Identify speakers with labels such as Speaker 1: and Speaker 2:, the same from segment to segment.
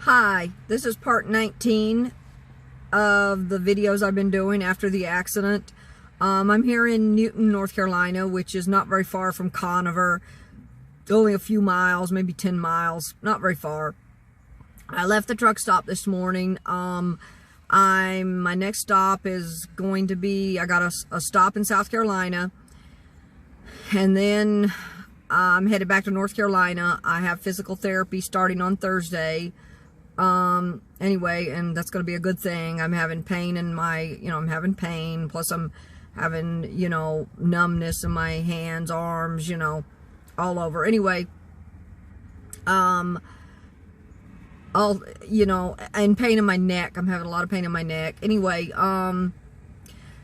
Speaker 1: Hi, this is part 19 of the videos I've been doing after the accident. I'm here in Newton, North Carolina, which is not very far from Conover. Only a few miles, maybe 10 miles, not very far. I left the truck stop this morning. My next stop is going to be, I got a stop in South Carolina, and then I'm headed back to North Carolina. I have physical therapy starting on Thursday. Anyway, and that's going to be a good thing. I'm having pain in my, I'm having pain, plus I'm having, numbness in my hands, arms, all over. Anyway, and pain in my neck. I'm having a lot of pain in my neck. Anyway,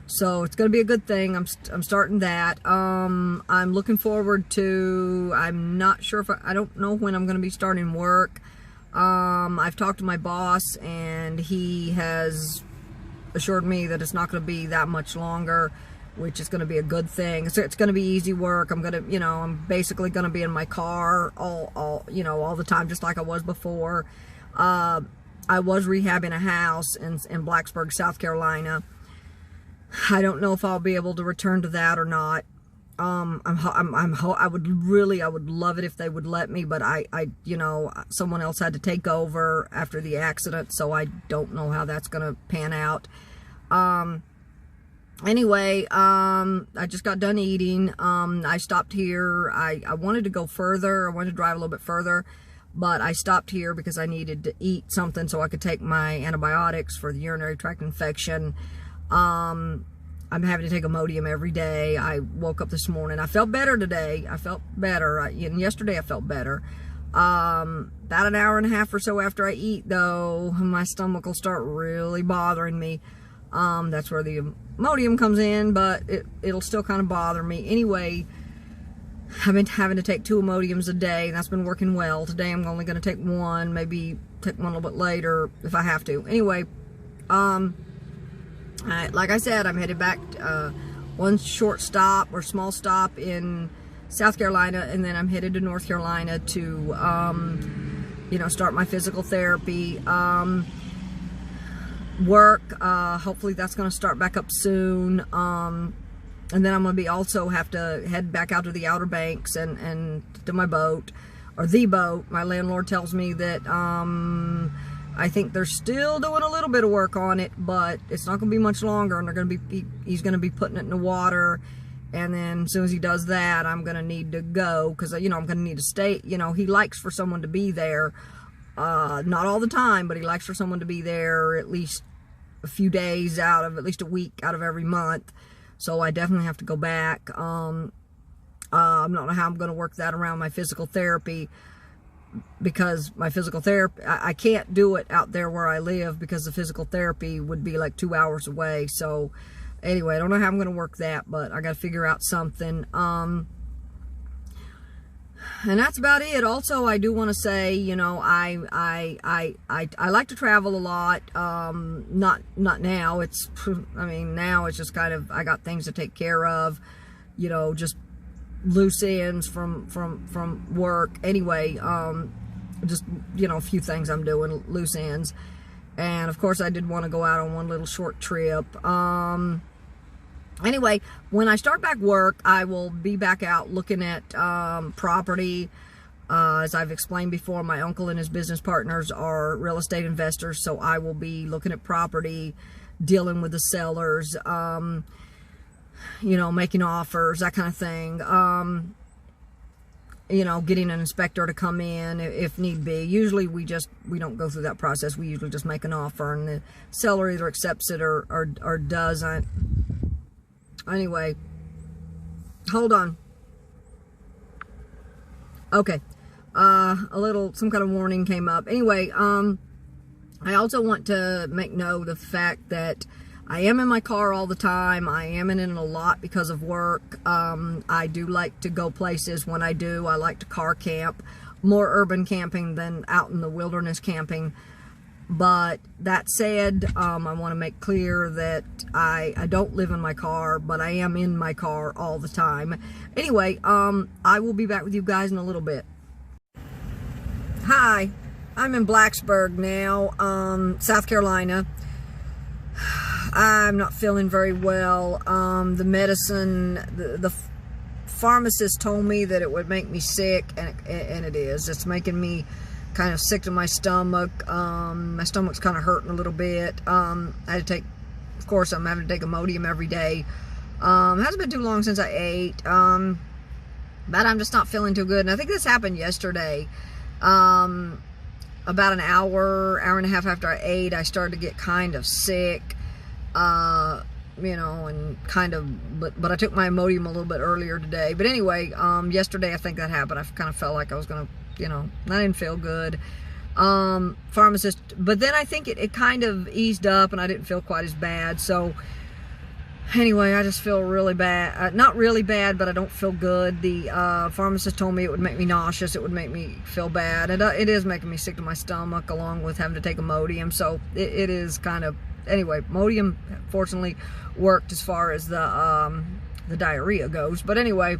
Speaker 1: so it's going to be a good thing. I'm starting that. I'm looking forward to, I'm not sure if I don't know when I'm going to be starting work. I've talked to my boss, and he has assured me that it's not going to be that much longer, which is going to be a good thing. So it's going to be easy work. I'm going to, I'm basically going to be in my car all the time, just like I was before. I was rehabbing a house in Blacksburg, South Carolina. I don't know if I'll be able to return to that or not. I would love it if they would let me, but someone else had to take over after the accident, so I don't know how that's going to pan out. Anyway, I just got done eating. I stopped here. I wanted to go further. I wanted to drive a little bit further, but I stopped here because I needed to eat something so I could take my antibiotics for the urinary tract infection. I'm having to take Imodium every day. I woke up this morning. I felt better today. I felt better. And yesterday I felt better. About an hour and a half or so after I eat, though, my stomach will start really bothering me. That's where the Imodium comes in, but it'll still kind of bother me. Anyway, I've been having to take 2 Imodiums a day, and that's been working well. Today I'm only going to take one, maybe take one a little bit later if I have to. Anyway, like I said, I'm headed back one short stop or small stop in South Carolina, and then I'm headed to North Carolina to, start my physical therapy. Work, hopefully that's going to start back up soon. And then I'm going to also have to head back out to the Outer Banks and to my boat, or the boat. My landlord tells me that, I think they're still doing a little bit of work on it, but it's not going to be much longer, and he's going to be putting it in the water, and then as soon as he does that, I'm going to need to go, because, I'm going to need to stay. He likes for someone to be there, not all the time, but he likes for someone to be there at least a few days out of, at least a week out of every month, so I definitely have to go back. I don't know how I'm going to work that around my physical therapy, because my physical therapy, I can't do it out there where I live, because the physical therapy would be like 2 hours away. So anyway, I don't know how I'm going to work that, but I got to figure out something. And that's about it. Also, I do want to say, I like to travel a lot. Not now. Now it's just kind of, I got things to take care of, just loose ends from work. Anyway, just a few things I'm doing, loose ends, and of course I did want to go out on one little short trip. Anyway, when I start back work, I will be back out looking at property. As I've explained before, my uncle and his business partners are real estate investors, so I will be looking at property, dealing with the sellers, making offers, that kind of thing. Getting an inspector to come in if need be. Usually we don't go through that process. We usually just make an offer, and the seller either accepts it or doesn't. Anyway, hold on. Okay. Some kind of warning came up. Anyway, I also want to make note of the fact that I am in my car all the time. I am in it a lot because of work. I do like to go places when I do. I like to car camp, more urban camping than out in the wilderness camping. But that said, I want to make clear that I don't live in my car, but I am in my car all the time. Anyway, I will be back with you guys in a little bit. Hi. I'm in Blacksburg now, South Carolina. I'm not feeling very well. The medicine, the pharmacist told me that it would make me sick, and it is. It's making me kind of sick to my stomach. My stomach's kind of hurting a little bit. I had to take, of course, I'm having to take Imodium every day. It hasn't been too long since I ate, but I'm just not feeling too good. And I think this happened yesterday. About an hour and a half after I ate, I started to get kind of sick, you know, and kind of, but I took my Imodium a little bit earlier today. But anyway, yesterday I think that happened. I kind of felt like I was going to, you know, I didn't feel good. Pharmacist, but then I think it kind of eased up and I didn't feel quite as bad. So anyway, I just feel really bad. Not really bad, but I don't feel good. The pharmacist told me it would make me nauseous. It would make me feel bad. It is making me sick to my stomach, along with having to take Imodium. So it is kind of, anyway, Imodium fortunately worked as far as the diarrhea goes. But anyway,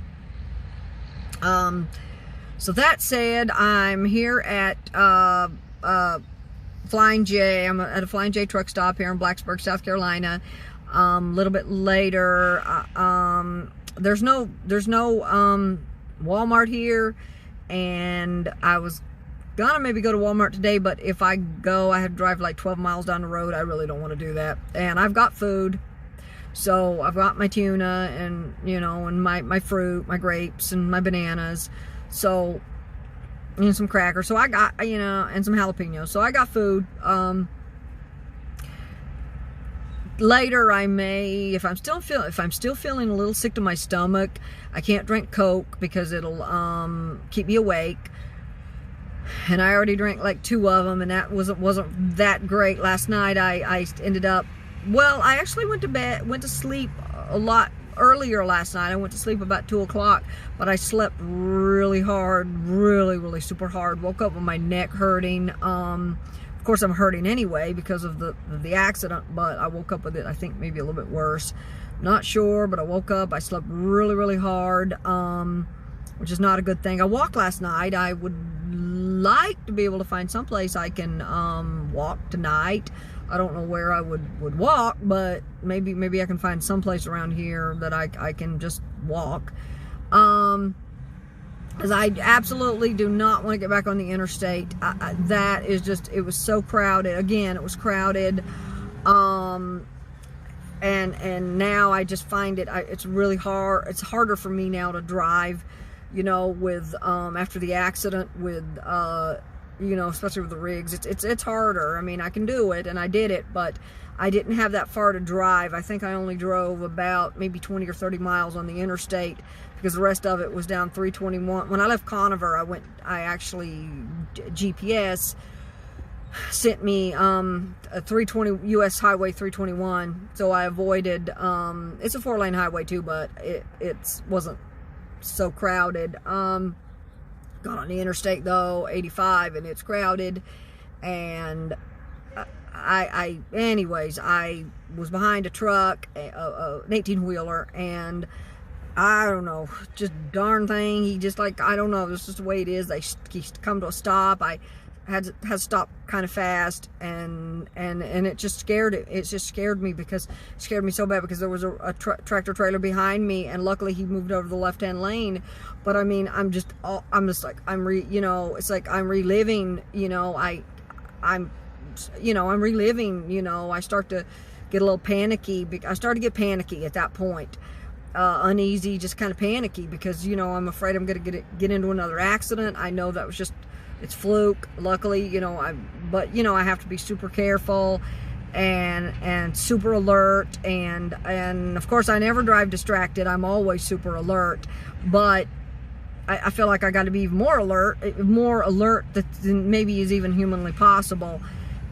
Speaker 1: so that said, I'm here at Flying J. I'm at a Flying J truck stop here in Blacksburg, South Carolina. A little bit later, there's no Walmart here, and I was gonna maybe go to Walmart today, but if I go, I have to drive like 12 miles down the road. I really don't want to do that. And I've got food, so I've got my tuna and, you know, and my fruit, my grapes and my bananas, so, and some crackers. So I got, you know, and some jalapenos. So I got food. Later I may, if I'm still feeling a little sick to my stomach, I can't drink Coke because it'll keep me awake. And I already drank like 2 of them, and that wasn't that great. Last night I ended up, well, I actually went to sleep a lot earlier last night. I went to sleep about 2 o'clock, but I slept really hard, really super hard. Woke up with my neck hurting. Of course, I'm hurting anyway because of the accident, but I woke up with it, I think, maybe a little bit worse. Not sure, but I woke up. I slept really hard, which is not a good thing. I walked last night. I would like to be able to find someplace I can walk tonight. I don't know where I would walk, but maybe I can find someplace around here that I can just walk. Because I absolutely do not want to get back on the interstate. That is just, it was so crowded. Again, it was crowded. And now I just find it's really hard. It's harder for me now to drive, you know, with, after the accident with, you know, especially with the rigs. It's harder. I mean, I can do it, and I did it, but I didn't have that far to drive. I think I only drove about maybe 20 or 30 miles on the interstate, because the rest of it was down 321. When I left Conover, I actually, GPS sent me a 320 US Highway 321, so I avoided, it's a 4-lane highway too, but it wasn't so crowded. Got on the interstate though, 85, and it's crowded, and anyways, I was behind a truck, an 18-wheeler, and I don't know, just darn thing, he just, like, I don't know, this is just the way it is. He come to a stop. I had to stop kind of fast, and it just scared me, because it scared me so bad, because there was a tractor trailer behind me, and luckily he moved over the left-hand lane. But I mean, I'm just like, you know, it's like I'm reliving, you know, I'm reliving, you know. I start to get a little panicky. I started to get panicky at that point. Uneasy, just kind of panicky, because, you know, I'm afraid I'm going to get into another accident. I know that was just, it's fluke, luckily, you know, but, you know, I have to be super careful and super alert, and of course I never drive distracted. I'm always super alert, but I feel like I got to be even more alert than maybe is even humanly possible.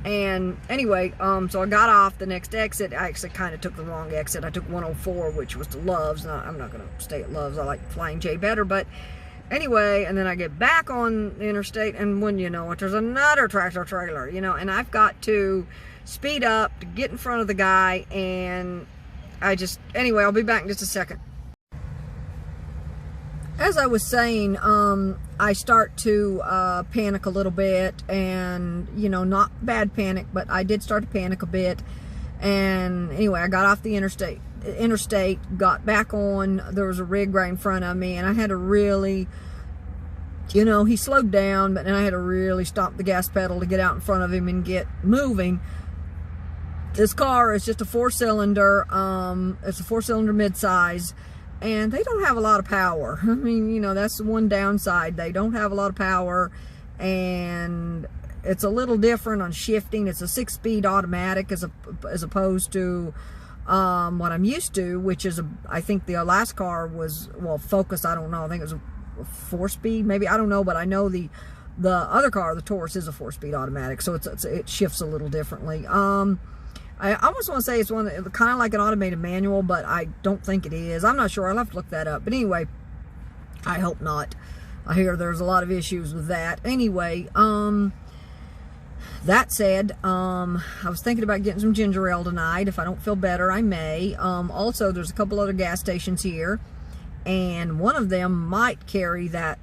Speaker 1: And anyway, so I got off the next exit. I actually kind of took the wrong exit. I took 104, which was to Love's. I'm not going to stay at Love's. I like Flying J better, but anyway, and then I get back on the interstate, and when you know it, there's another tractor trailer, you know, and I've got to speed up to get in front of the guy, and anyway, I'll be back in just a second. as I was saying, I start to panic a little bit, and, you know, not bad panic, but I did start to panic a bit. And anyway, I got off the interstate, got back on. There was a rig right in front of me, and I had to really, you know, he slowed down, but then I had to really stomp the gas pedal to get out in front of him and get moving. This car is just a 4-cylinder. It's a 4-cylinder midsize, and they don't have a lot of power. I mean, you know, that's the one downside. They don't have a lot of power, and it's a little different on shifting. It's a 6-speed automatic as opposed to what I'm used to, which is I think the last car was, well, Focus, I don't know. I think it was a 4-speed, maybe, I don't know, but I know the other car, the Taurus, is a 4-speed automatic, so it shifts a little differently. I almost want to say it's kind of like an automated manual, but I don't think it is. I'm not sure. I'll have to look that up. But anyway, I hope not. I hear there's a lot of issues with that. Anyway, that said, I was thinking about getting some ginger ale tonight. If I don't feel better, I may. Also, there's a couple other gas stations here, and one of them might carry that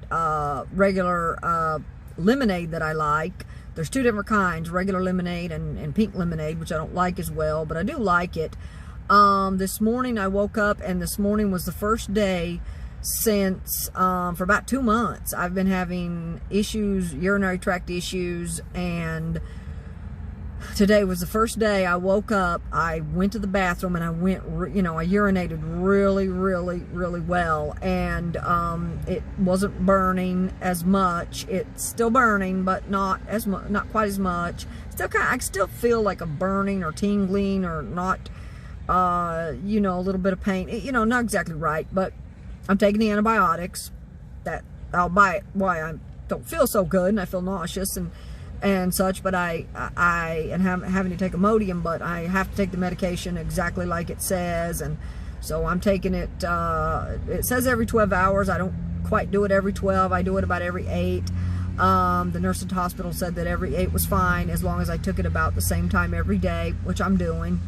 Speaker 1: regular lemonade that I like. There's 2 different kinds, regular lemonade and pink lemonade, which I don't like as well, but I do like it. This morning I woke up, and this morning was the first day since, for about 2 months, I've been having issues, urinary tract issues, and today was the first day I woke up. I went to the bathroom, and I urinated really, really, really well, and it wasn't burning as much. It's still burning, but not quite as much. I still feel like a burning or tingling, or not, you know, a little bit of pain. You know, not exactly right, but I'm taking the antibiotics. That I'll buy it. Why I don't feel so good, and I feel nauseous and such, but I am having to take Imodium, but I have to take the medication exactly like it says, and so I'm taking it, it says every 12 hours. I don't quite do it every 12. I do it about every 8. The nurse at the hospital said that every 8 was fine, as long as I took it about the same time every day, which I'm doing.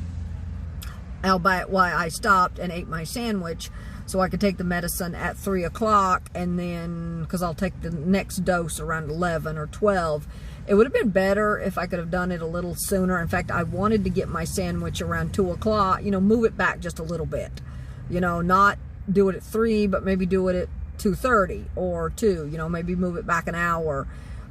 Speaker 1: Albeit why I stopped and ate my sandwich, so I could take the medicine at 3 o'clock, and then, because I'll take the next dose around 11 or 12. It would have been better if I could have done it a little sooner. In fact, I wanted to get my sandwich around 2 o'clock, you know, move it back just a little bit. You know, not do it at 3, but maybe do it at 2:30 or 2, you know, maybe move it back an hour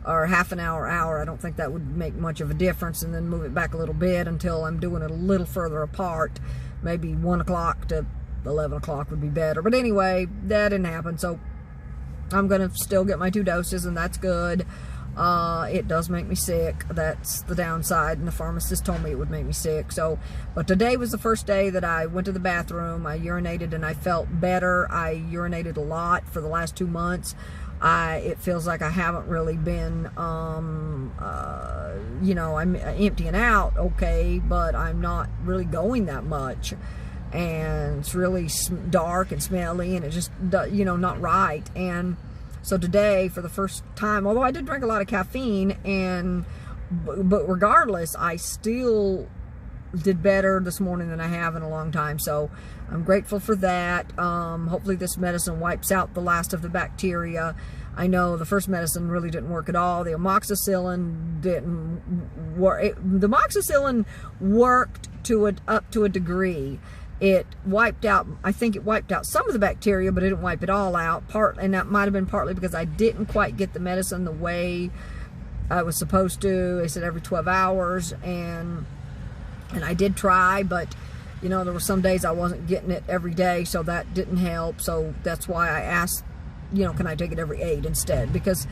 Speaker 1: or half an hour. I don't think that would make much of a difference, and then move it back a little bit until I'm doing it a little further apart. Maybe 1 o'clock to 11 o'clock would be better. But anyway, that didn't happen, so I'm going to still get my 2 doses, and that's good. It does make me sick. That's the downside, and the pharmacist told me it would make me sick. So, but today was the first day that I went to the bathroom. I urinated, and I felt better. I urinated a lot for the last 2 months. It feels like I haven't really been, you know, I'm emptying out okay, but I'm not really going that much, and it's really dark and smelly, and it just, you know, not right. And so today, for the first time, although I did drink a lot of caffeine, but regardless, I still did better this morning than I have in a long time. So I'm grateful for that. Hopefully this medicine wipes out the last of the bacteria. I know the first medicine really didn't work at all. The amoxicillin didn't work. The amoxicillin worked up to a degree. It wiped out, I think it wiped out some of the bacteria, but it didn't wipe it all out. And that might have been partly because I didn't quite get the medicine the way I was supposed to. They said every 12 hours, and I did try, but you know, there were some days I wasn't getting it every day, so that didn't help. So that's why I asked, you know, can I take it every 8 instead? Because,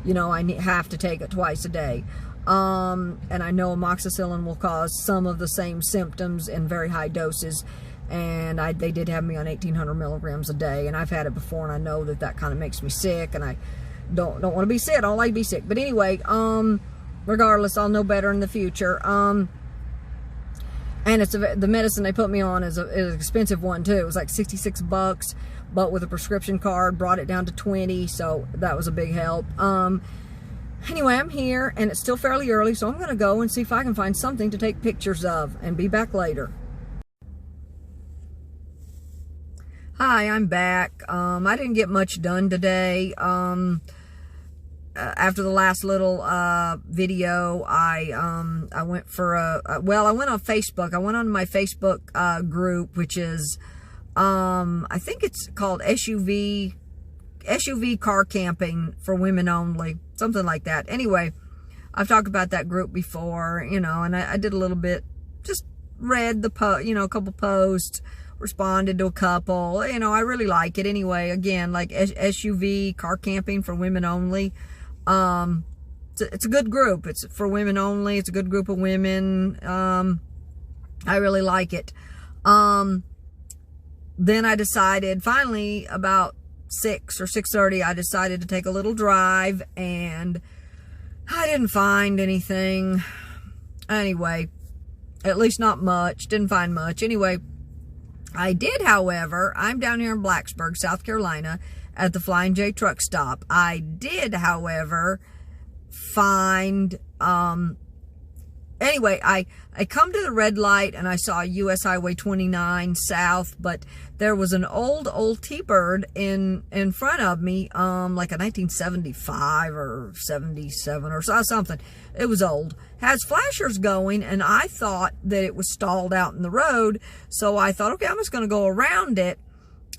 Speaker 1: you know, I have to take it twice a day. And I know amoxicillin will cause some of the same symptoms in very high doses. And they did have me on 1,800 milligrams a day, and I've had it before, and I know that kind of makes me sick, and I don't want to be sick. I don't like to be sick. But anyway, regardless, I'll know better in the future. And it's the medicine they put me on is an expensive one too. It was like $66, but with a prescription card, brought it down to 20. So that was a big help. Anyway, I'm here, and it's still fairly early, so I'm going to go and see if I can find something to take pictures of, and be back later. Hi, I'm back. I didn't get much done today. After the last little video, I went for I went on Facebook. I went on my Facebook group, which is I think it's called SUV car camping for women only, something like that. Anyway, I've talked about that group before, you know, and I did a little bit, just read a couple posts, responded to a couple. You know, I really like it. Anyway, again, like SUV car camping for women only. It's a good group. It's for women only. It's a good group of women. I really like it. Then I decided, finally, about 6 or 6:30, I decided to take a little drive, and I didn't find anything. Anyway, at least not much. Didn't find much. Anyway, I did, however, I'm down here in Blacksburg, South Carolina, at the Flying J truck stop. I did, however, find, anyway, I come to the red light and I saw US Highway 29 south, but there was an old T-Bird in front of me, like a 1975 or 77 or something. It was old. Has flashers going, and I thought that it was stalled out in the road, so I thought, okay, I'm just going to go around it.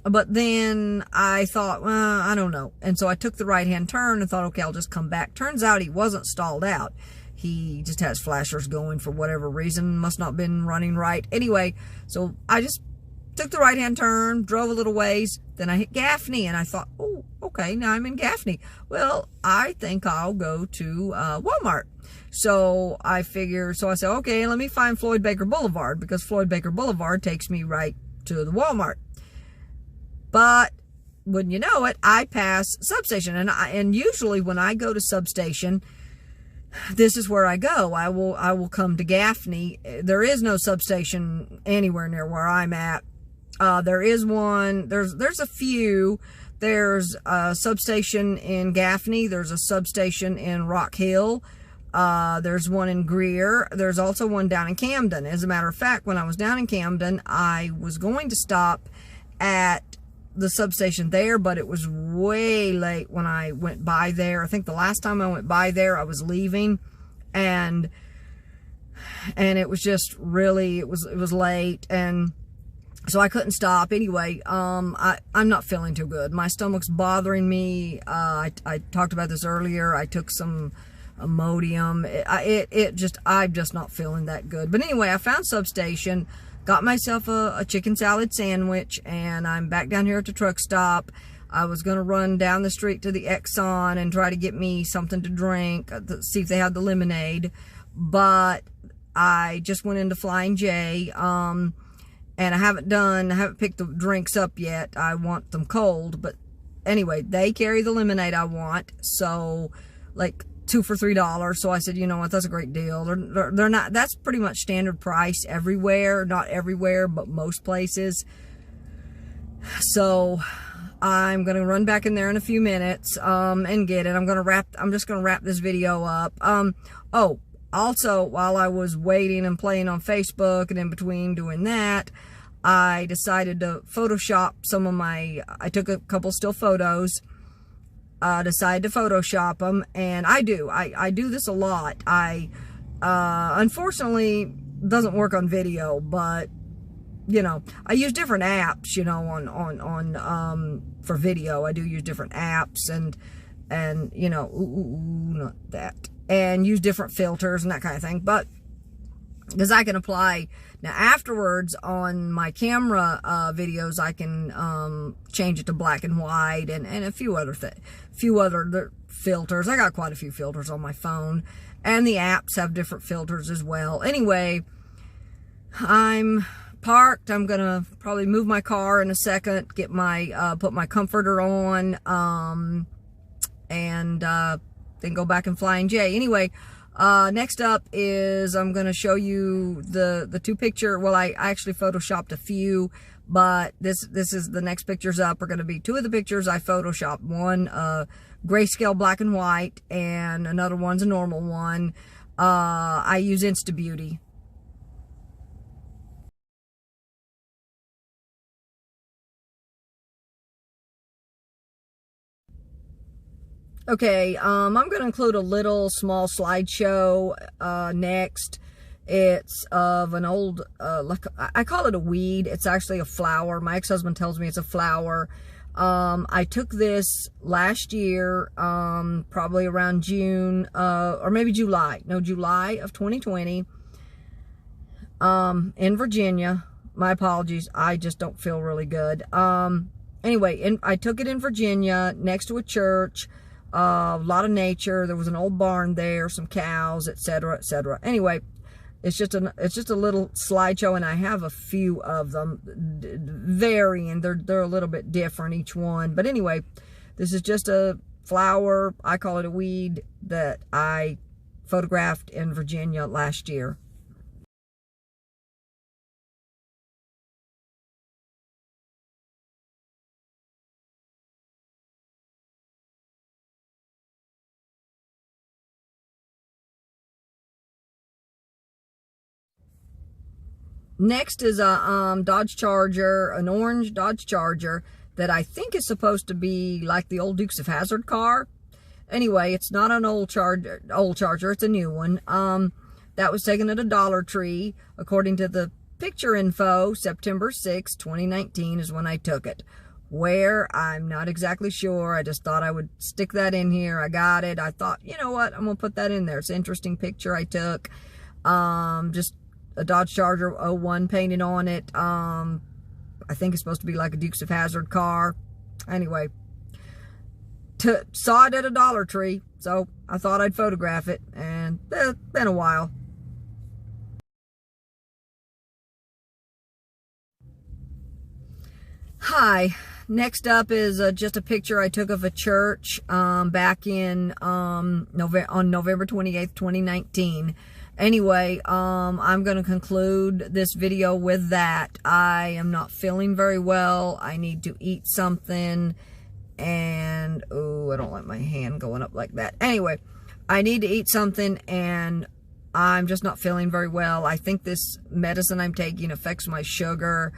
Speaker 1: But then I thought, well, I don't know. And so I took the right-hand turn and thought, okay, I'll just come back. Turns out he wasn't stalled out. He just has flashers going for whatever reason. Must not been running right. Anyway, so I just took the right-hand turn, drove a little ways. Then I hit Gaffney, and I thought, oh, okay, now I'm in Gaffney. Well, I think I'll go to Walmart. So I said, okay, let me find Floyd Baker Boulevard, because Floyd Baker Boulevard takes me right to the Walmart. But wouldn't you know it, I pass substation, and usually when I go to substation, this is where I go. I will come to Gaffney. There is no substation anywhere near where I'm at. There is one. There's a few. There's a substation in Gaffney. There's a substation in Rock Hill. There's one in Greer. There's also one down in Camden. As a matter of fact, when I was down in Camden, I was going to stop at the substation there, but it was way late when I went by there. I think the last time I went by there, I was leaving, and it was just really, it was late, and so I couldn't stop. Anyway, I'm not feeling too good. My stomach's bothering me. I talked about this earlier. I took some Imodium. I'm just not feeling that good. But anyway, I found substation, got myself a chicken salad sandwich, and I'm back down here at the truck stop. I was going to run down the street to the Exxon and try to get me something to drink, see if they had the lemonade. But I just went into Flying J, and I haven't picked the drinks up yet. I want them cold, but anyway, they carry the lemonade I want, so like 2 for $3. So I said, you know what, that's a great deal. They're not, that's pretty much standard price everywhere. Not everywhere, but most places. So I'm going to run back in there in a few minutes, and get it. I'm just going to wrap this video up. Oh, also, while I was waiting and playing on Facebook, and in between doing that, I decided to Photoshop some of I took a couple still photos, decided to Photoshop them, and I do this a lot. Unfortunately, doesn't work on video, but, you know, I use different apps, you know, for video. I do use different apps, and, you know, not that, and use different filters and that kind of thing, but, because I can apply, now afterwards on my camera videos, I can change it to black and white, and a few other filters. I got quite a few filters on my phone, and the apps have different filters as well. Anyway, I'm parked. I'm gonna probably move my car in a second, get my put my comforter on, and then go back and Flying J. Anyway, next up is I'm going to show you the two picture. Well, I actually photoshopped a few, but this is the next pictures up are going to be two of the pictures I photoshopped. One grayscale black and white, and another one's a normal one. I use Instabeauty. Okay, I'm going to include a little small slideshow next. It's of an old, like I call it a weed. It's actually a flower. My ex-husband tells me it's a flower. I took this last year, probably around June, or maybe July. No, July of 2020, in Virginia. My apologies. I just don't feel really good. Anyway, I took it in Virginia next to a church. A lot of nature. There was an old barn there, some cows, etc., etc. Anyway, it's just a little slideshow, and I have a few of them, varying. They're a little bit different each one. But anyway, this is just a flower. I call it a weed that I photographed in Virginia last year. Next is a Dodge Charger, an orange Dodge Charger that I think is supposed to be like the old Dukes of Hazzard car. Anyway, it's not an old Charger, it's a new one. That was taken at a Dollar Tree. According to the picture info, September 6, 2019 is when I took it. Where, I'm not exactly sure. I just thought I would stick that in here. I got it. I thought, you know what, I'm going to put that in there. It's an interesting picture I took. Just a Dodge Charger 01 painted on it. I think it's supposed to be like a Dukes of Hazzard car. Anyway, saw it at a Dollar Tree, so I thought I'd photograph it, and it's been a while. Hi, next up is just a picture I took of a church back in on November 28th, 2019. Anyway, I'm going to conclude this video with that. I am not feeling very well. I need to eat something. And, oh, I don't like my hand going up like that. Anyway, I need to eat something, and I'm just not feeling very well. I think this medicine I'm taking affects my sugar.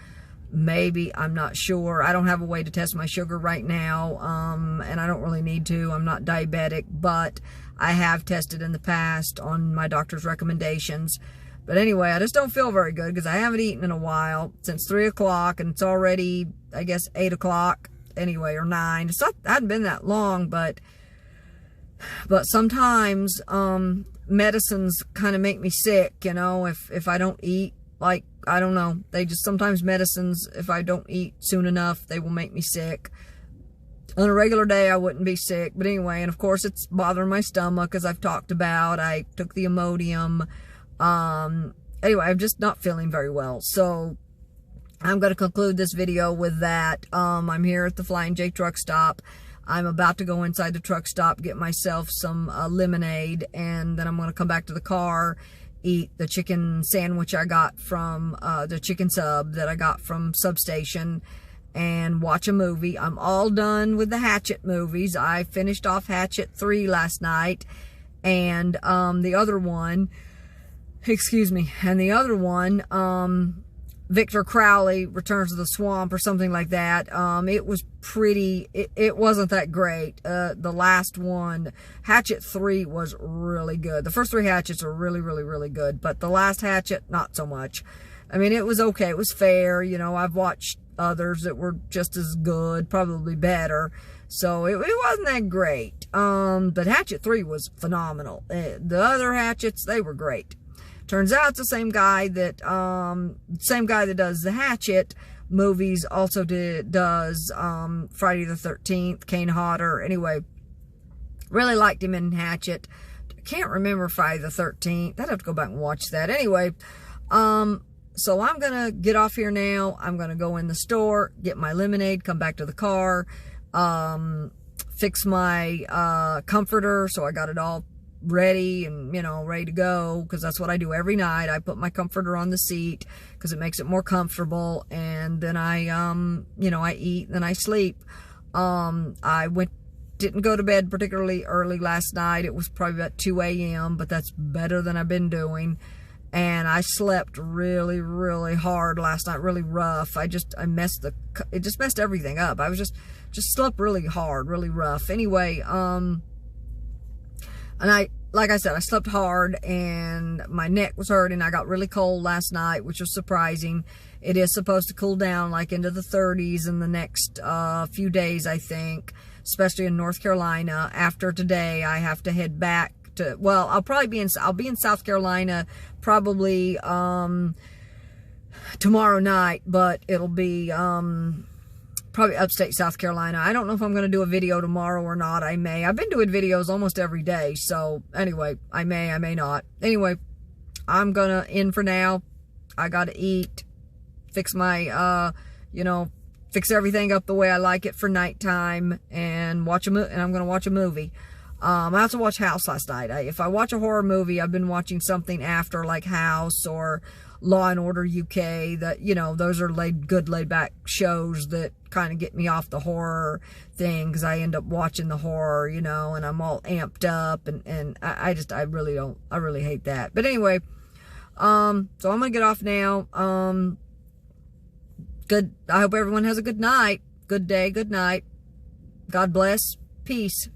Speaker 1: Maybe, I'm not sure. I don't have a way to test my sugar right now, and I don't really need to. I'm not diabetic, but I have tested in the past on my doctor's recommendations. But anyway, I just don't feel very good because I haven't eaten in a while, since 3 o'clock, and it's already, I guess, 8 o'clock anyway, or 9. It's not, it hasn't been that long, but sometimes medicines kind of make me sick, you know, if I don't eat. Like, I don't know, they just, sometimes medicines, if I don't eat soon enough, they will make me sick. On a regular day, I wouldn't be sick. But anyway, and of course, it's bothering my stomach, as I've talked about. I took the Imodium. Anyway, I'm just not feeling very well. So, I'm going to conclude this video with that. I'm here at the Flying J truck stop. I'm about to go inside the truck stop, get myself some lemonade, and then I'm going to come back to the car, eat the chicken sandwich I got from the chicken sub that I got from Substation, and watch a movie. I'm all done with the Hatchet movies. I finished off Hatchet 3 last night, and the other one, Victor Crowley Returns to the Swamp or something like that. It was pretty, it wasn't that great. The last one, Hatchet 3, was really good. The first 3 Hatchets are really, really, really good, but the last Hatchet, not so much. I mean, it was okay. It was fair. You know, I've watched others that were just as good, probably better. So it wasn't that great. But Hatchet 3 was phenomenal. The other Hatchets, they were great. Turns out it's the same guy that does the Hatchet movies also does Friday the 13th, Kane Hodder. Anyway, really liked him in Hatchet. I can't remember Friday the 13th. I'd have to go back and watch that. Anyway, so I'm going to get off here now. I'm going to go in the store, get my lemonade, come back to the car, fix my comforter. So I got it all ready and, you know, ready to go, because that's what I do every night. I put my comforter on the seat because it makes it more comfortable, and then I you know, I eat and then I sleep. I didn't go to bed particularly early last night. It was probably about 2 a.m., but that's better than I've been doing. And I slept really, really hard last night, really rough. It just messed everything up. I was just slept really hard, really rough. Anyway, And like I said, I slept hard and my neck was hurting. I got really cold last night, which was surprising. It is supposed to cool down like into the 30s in the next few days, I think, especially in North Carolina. After today, I have to head back to, well, I'll be in South Carolina probably tomorrow night, but it'll be probably upstate South Carolina. I don't know if I'm going to do a video tomorrow or not. I may. I've been doing videos almost every day. So anyway, I may not. Anyway, I'm going to end for now. I got to eat, fix my, fix everything up the way I like it for nighttime and watch and I'm going to watch a movie. I also watched House last night. If I watch a horror movie, I've been watching something after like House or Law and Order UK, that, those are good laid back shows that kind of get me off the horror thing, because I end up watching the horror, and I'm all amped up, and I really hate that. But anyway, so I'm gonna get off now. I hope everyone has a good night, good day, good night. God bless. Peace.